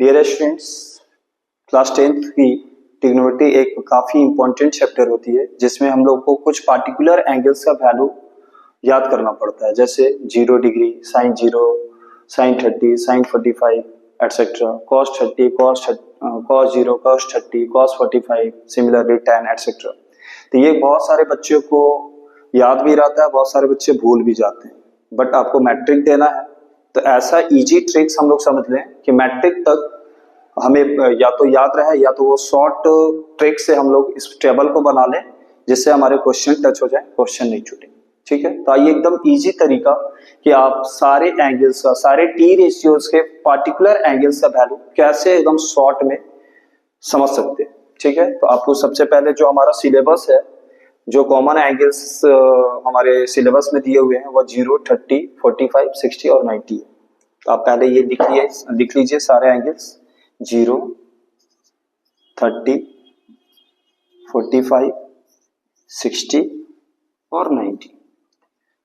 Dear students, class 10th की trigonometry एक काफी इंपॉर्टेंट चैप्टर होती है जिसमें हम लोग को कुछ पार्टिकुलर एंगल्स का वैल्यू याद करना पड़ता है, जैसे 0 degree, sine 0, sine 30, sine 45 etcetera, cos 30, cos 0, cos 30, cos 45, similarly tan etcetera. तो ये बहुत सारे बच्चों को याद भी रहता है, बहुत सारे बच्चे भूल भी जाते हैं, बट आपको मैट्रिक देना है तो ऐसा इजी ट्रिक्स हम लोग समझ लें कि मैट्रिक तक हमें या तो याद रहे या तो वो शॉर्ट ट्रिक से हम लोग इस टेबल को बना लें जिससे हमारे क्वेश्चन टच हो जाए, क्वेश्चन नहीं छूटे। ठीक है, तो आइए एकदम इजी तरीका कि आप सारे एंगल्स का, सारे टी रेशियोज के पार्टिकुलर एंगल्स का वैल्यू कैसे एकदम शॉर्ट में समझ सकते हैं। ठीक है, तो आपको सबसे पहले जो हमारा सिलेबस है, जो कॉमन एंगल्स हमारे सिलेबस में दिए हुए हैं वो 0, 30, 45, 60 और 90 है। तो आप पहले ये लिख लीजिए सारे एंगल्स 0, 30, 45, 60 और 90।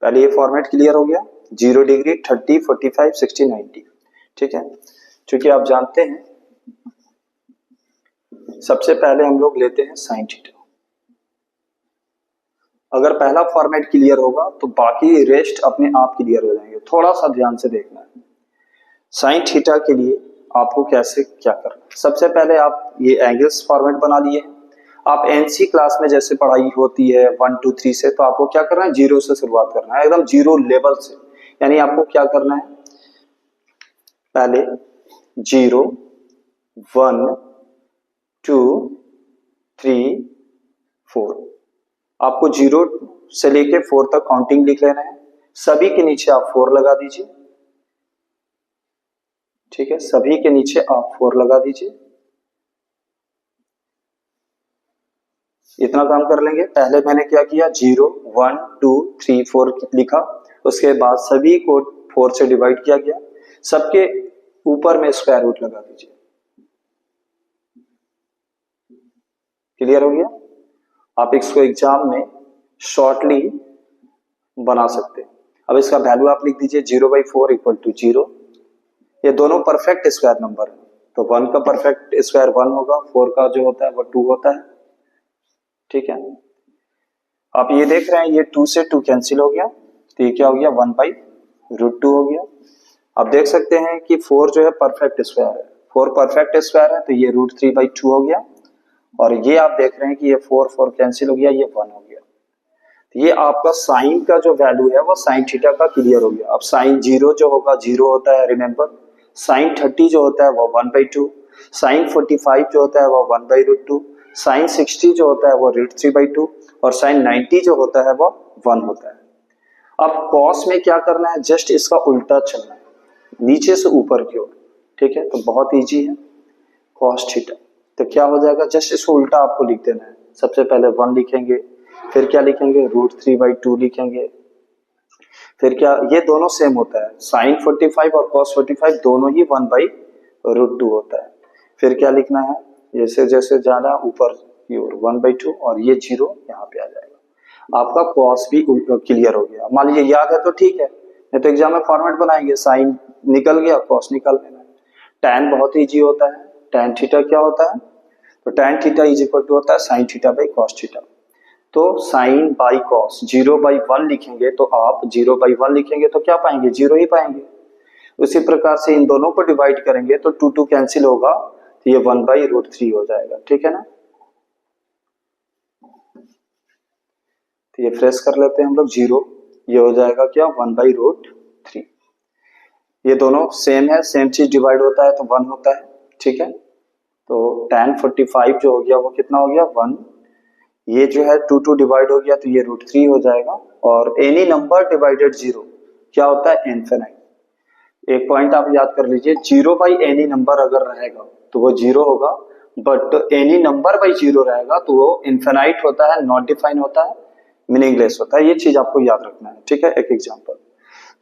पहले ये फॉर्मेट क्लियर हो गया, 0 डिग्री, 30, 45, 60, 90। ठीक है, क्योंकि आप जानते हैं सबसे पहले हम लोग लेते हैं साइन थीटा। अगर पहला फॉर्मेट क्लियर होगा तो बाकी रेस्ट अपने आप क्लियर हो जाएंगे। थोड़ा सा ध्यान से देखना है। साइन थीटा के लिए आपको कैसे क्या करना है, सबसे पहले आप ये एंगल्स फॉर्मेट बना लिए हैं। आप एनसी क्लास में जैसे पढ़ाई होती है 1, 2, 3 से, तो आपको क्या करना है, 0 से शुरुआत करना है, एकदम 0 लेवल से। यानी आपको क्या करना है, पहले 0, 1, 2, 3, 4, आपको 0 से लेके 4 तक काउंटिंग लिख लेना है। सभी के नीचे आप 4 लगा दीजिए। ठीक है, सभी के नीचे आप 4 लगा दीजिए। इतना काम कर लेंगे। पहले मैंने क्या किया, 0, 1, 2, 3, 4 लिखा, उसके बाद सभी को 4 से डिवाइड किया गया, सबके ऊपर में स्क्वायर रूट लगा दीजिए। क्लियर हो गया? आप इसको एग्जाम में शॉर्टली बना सकते हैं। अब इसका वैल्यू आप लिख दीजिए 0/4 = 0। ये दोनों परफेक्ट स्क्वायर नंबर है, तो 1 का परफेक्ट स्क्वायर 1 होगा, 4 का जो होता है वो 2 होता है। ठीक है, आप ये देख रहे हैं ये 2 से 2 कैंसिल हो गया, तो ये क्या हो गया, 1/√2 हो गया। आप देख सकते हैं कि 4 जो है परफेक्ट स्क्वायर है, 4 परफेक्ट स्क्वायर है, तो ये √3/2 हो गया। और ये आप देख रहे हैं कि ये 4 कैंसिल हो गया, ये 1 हो गया। तो ये आपका साइन का जो वैल्यू है वो साइन थीटा का क्लियर हो गया। अब साइन 0 जो होगा 0 होता है, रिमेंबर। साइन 30 जो होता है वो 1/2, साइन 45 जो होता है वो 1/√2, साइन 60 जो होता है वो √3/2 और साइन 90 जो होता है वो 1 होता है। अब कॉस में क्या करना है, जस्ट इसका उल्टा चलना है, नीचे से ऊपर की ओर। ठीक है, तो बहुत इजी है। कॉस थीटा तो क्या हो जाएगा, जस्ट इसको उल्टा आपको लिख देना है। सबसे पहले 1 लिखेंगे, फिर क्या लिखेंगे, √3/2 लिखेंगे, फिर क्या, ये दोनों सेम होता है, साइन 45 और कॉस 45 दोनों ही 1/√2 होता है। फिर क्या लिखना है, जैसे जैसे जाना ऊपर की ओर 1/2 और ये 0 यहाँ पे आ जाएगा। आपका कॉस भी क्लियर हो गया। मान लीजिए याद है तो ठीक है, नहीं तो एग्जाम में फॉर्मेट बनाएंगे, साइन निकल गया, कॉस निकल गया। टैन बहुत ईजी होता है। टैन थीटा क्या होता है, तो टैन थीटा = होता है sine theta by cos theta. तो साइन बाई कॉस 0/1 लिखेंगे, तो आप 0/1 लिखेंगे तो क्या पाएंगे, 0 ही पाएंगे। उसी प्रकार से इन दोनों को डिवाइड करेंगे तो 2 कैंसिल होगा, तो ये 1/√3 हो जाएगा। ठीक है ना, तो ये फ्रेश कर लेते हैं हम लोग 0, ये हो जाएगा क्या, 1/√3। ये दोनों सेम है, सेम चीज डिवाइड होता है तो 1 होता है। ठीक है, तो tan 45 जो हो गया वो कितना हो गया, 1। ये जो है 2 डिवाइड हो गया तो ये √3 हो जाएगा। और एनी नंबर डिवाइडेड 0 क्या होता है, इनफिनिट। एक पॉइंट आप याद कर लीजिए, 0/any नंबर अगर रहेगा तो वो 0 होगा, बट एनी नंबर बाई 0 रहेगा तो वो इनफिनाइट होता है, नॉट डिफाइन होता है, मीनिंगलेस होता है। ये चीज आपको याद रखना है। ठीक है, एक एग्जांपल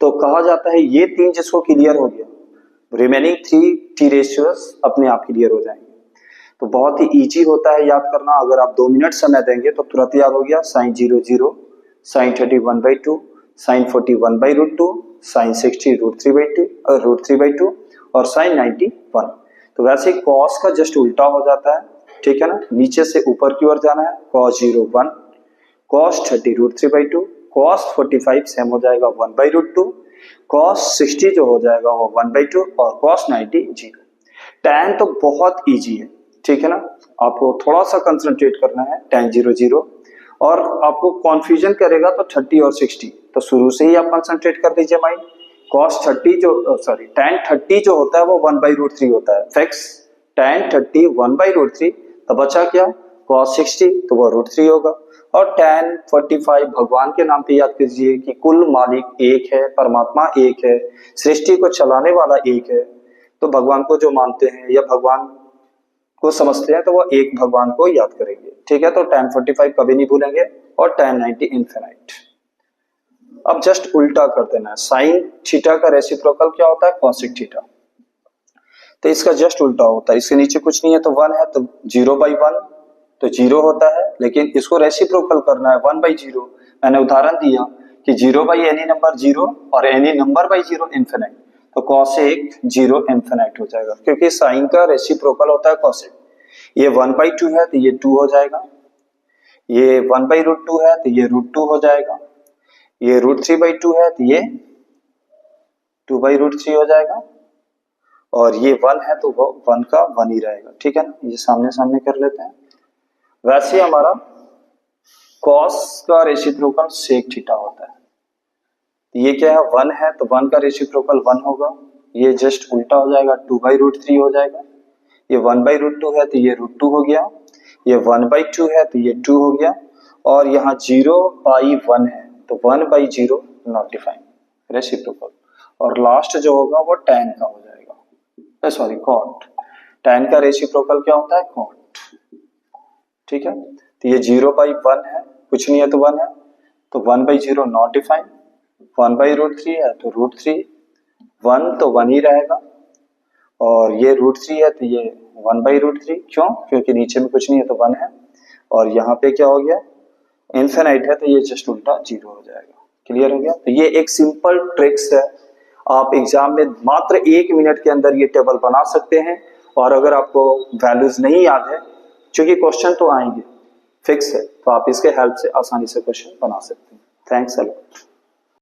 तो कहा जाता है ये 3 जिसको क्लियर हो गया, रिमेनिंग 3 टी रेशियोज अपने आप क्लियर हो जाएंगे। तो बहुत ही इजी होता है याद करना। अगर आप 2 मिनट समय देंगे तो तुरंत याद हो गया, साइन 0 0, साइन 30 1/2, साइन 40 1/√2, साइन 60 √3/2 और साइन 90 1। तो वैसे कॉस का जस्ट उल्टा हो जाता है, ठीक है ना, नीचे से ऊपर की ओर जाना है, cos 0 1, cos 30 √3/2, cos 45 सेम हो जाएगा 1/√2, cos 60 जो हो जाएगा वो 1/2 और cos 90 0। tan तो बहुत इजी है, ठीक है ना, आपको थोड़ा सा कंसंट्रेट करना है tan 0 0, और आपको कॉन्फ्यूजन करेगा तो 30 और 60, तो शुरू से ही आप कंसंट्रेट कर दीजिए माइंड। cos 30 जो सॉरी tan 30 जो होता है वो 1/√3 होता है फिक्स, tan 30 1/√3, तो बचा क्या cos 60, तो वो √3 होगा। और tan 45 भगवान के नाम पे याद कीजिए कि कुल मालिक एक है, परमात्मा एक है, सृष्टि को चलाने वाला एक है, तो भगवान को जो मानते हैं या भगवान को समझते हैं तो वो एक भगवान को याद करेंगे, ठीक है। तो tan 45 कभी नहीं भूलेंगे और tan 90 इनफिनाइट। अब जस्ट उल्टा कर देना है, साइन थीटा का रेसिप्रोकल क्या होता है cosec थीटा, तो इसका जस्ट उल्टा होता है, इसके नीचे कुछ नहीं है तो 1 है, तो 0/1 तो 0 होता है, लेकिन इसको रेसिप्रोकल करना है 1/0। मैंने उदाहरण दिया कि 0/any नंबर 0 और any नंबर बाई 0 इनफिनाइट, तो cosec 0 इनफिनाइट हो जाएगा, क्योंकि साइन का रेसिप्रोकल होता है cosec। ये 1/2 है तो ये 2 हो जाएगा, ये 1/√2 है तो ये √2 हो जाएगा, ये √3/2 है तो ये 2/√3 हो जाएगा, और ये 1 है तो वो 1 का 1 ही रहेगा, ठीक है ना। ये सामने सामने कर लेते हैं। वैसे हमारा cos का रेसिप्रोकल sec थीटा होता है, ये क्या है 1 है तो 1 का रेसिप्रोकल 1 होगा, ये जस्ट उल्टा हो जाएगा 2/√3 हो जाएगा, ये 1/√2 है तो ये √2 हो गया, ये 1/2 है तो ये 2 हो गया, और यहाँ 0/1 है तो 1/0 नॉट डिफाइंड रेसिप्रोकल, और लास्ट जो होगा वो tan का हो जाएगा, सॉरी cot। tan का रेसिप्रोकल क्या होता है cot, ठीक है। तो ये 0/1 है, कुछ नहीं है तो 1 है, तो 1/0 नॉट डिफाइंड, 1/√3 है तो √3, 1 तो 1 ही रहेगा, और ये √3 है तो ये 1/√3, क्यों, क्योंकि नीचे में कुछ नहीं है तो 1 है, और यहाँ पे क्या हो गया इनफिनाइट है तो ये जस्ट उल्टा 0 हो जाएगा। क्लियर हो गया। तो ये एक सिंपल ट्रिक्स है, आप एग्जाम में मात्र 1 मिनट के अंदर ये टेबल बना सकते हैं, और अगर आपको वैल्यूज नहीं याद है, क्योंकि क्वेश्चन तो आएंगे फिक्स है, तो आप इसके हेल्प से आसानी से क्वेश्चन बना सकते हैं। Thanks a lot.